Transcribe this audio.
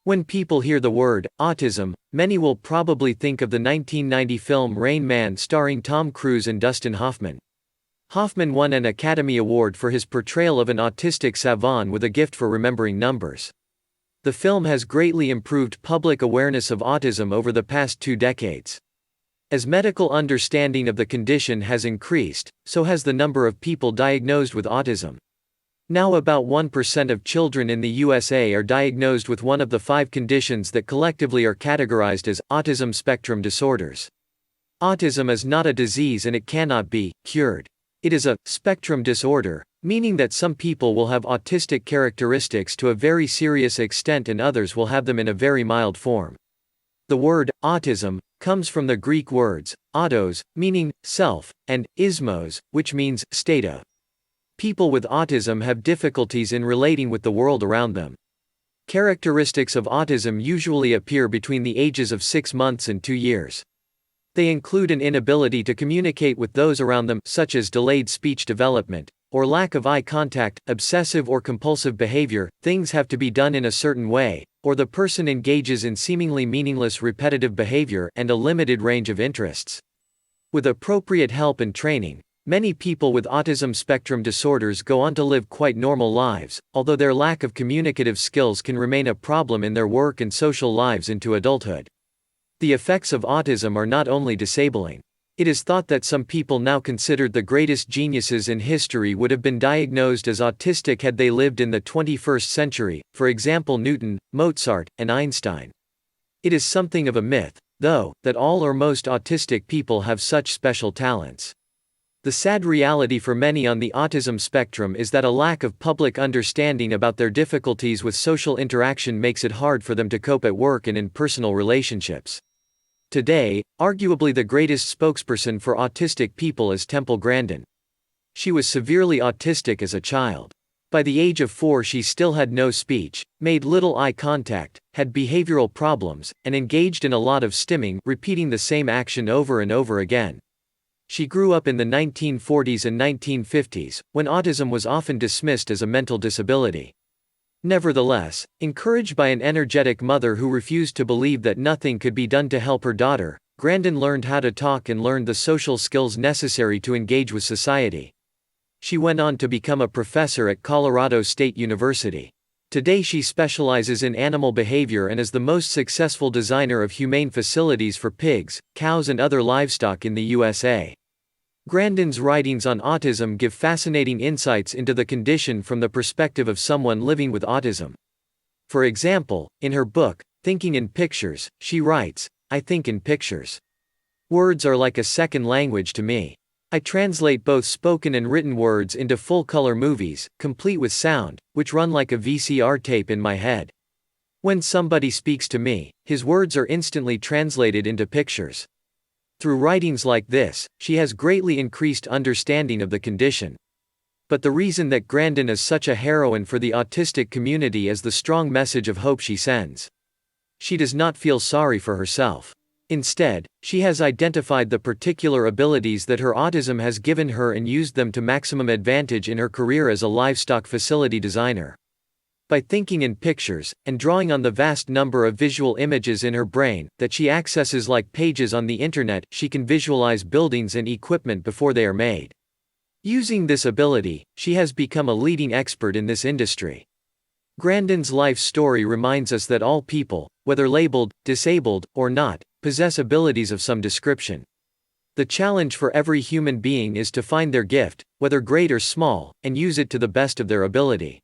When people hear the word autism, many will probably think of the 1990 film Rain Man starring Tom Cruise and Dustin Hoffman. Hoffman won an Academy Award for his portrayal of an autistic savant with a gift for remembering numbers. The film has greatly improved public awareness of autism over the past 2 decades. As medical understanding of the condition has increased, so has the number of people diagnosed with autism. Now about 1% of children in the USA are diagnosed with one of the 5 conditions that collectively are categorized as autism spectrum disorders. Autism is not a disease and it cannot be cured. It is a spectrum disorder, meaning that some people will have autistic characteristics to a very serious extent and others will have them in a very mild form. The word autism comes from the Greek words autos, meaning self, and ismos, which means state of. People with autism have difficulties in relating with the world around them. Characteristics of autism usually appear between the ages of 6 months and 2 years. They include an inability to communicate with those around them, such as delayed speech development, or lack of eye contact, obsessive or compulsive behavior, things have to be done in a certain way, or the person engages in seemingly meaningless repetitive behavior, and a limited range of interests. With appropriate help and training, many people with autism spectrum disorders go on to live quite normal lives, although their lack of communicative skills can remain a problem in their work and social lives into adulthood. The effects of autism are not only disabling. It is thought that some people now considered the greatest geniuses in history would have been diagnosed as autistic had they lived in the 21st century, for example Newton, Mozart, and Einstein. It is something of a myth, though, that all or most autistic people have such special talents. The sad reality for many on the autism spectrum is that a lack of public understanding about their difficulties with social interaction makes it hard for them to cope at work and in personal relationships. Today, arguably the greatest spokesperson for autistic people is Temple Grandin. She was severely autistic as a child. By the age of 4 she still had no speech, made little eye contact, had behavioral problems, and engaged in a lot of stimming, repeating the same action over and over again. She grew up in the 1940s and 1950s, when autism was often dismissed as a mental disability. Nevertheless, encouraged by an energetic mother who refused to believe that nothing could be done to help her daughter, Grandin learned how to talk and learned the social skills necessary to engage with society. She went on to become a professor at Colorado State University. Today she specializes in animal behavior and is the most successful designer of humane facilities for pigs, cows and other livestock in the USA. Grandin's writings on autism give fascinating insights into the condition from the perspective of someone living with autism. For example, in her book, Thinking in Pictures, she writes, "I think in pictures. Words are like a second language to me. I translate both spoken and written words into full-color movies, complete with sound, which run like a VCR tape in my head. When somebody speaks to me, his words are instantly translated into pictures." Through writings like this, she has greatly increased understanding of the condition. But the reason that Grandin is such a heroine for the autistic community is the strong message of hope she sends. She does not feel sorry for herself. Instead, she has identified the particular abilities that her autism has given her and used them to maximum advantage in her career as a livestock facility designer. By thinking in pictures, and drawing on the vast number of visual images in her brain, that she accesses like pages on the internet, she can visualize buildings and equipment before they are made. Using this ability, she has become a leading expert in this industry. Grandin's life story reminds us that all people, whether labeled, disabled, or not, possess abilities of some description. The challenge for every human being is to find their gift, whether great or small, and use it to the best of their ability.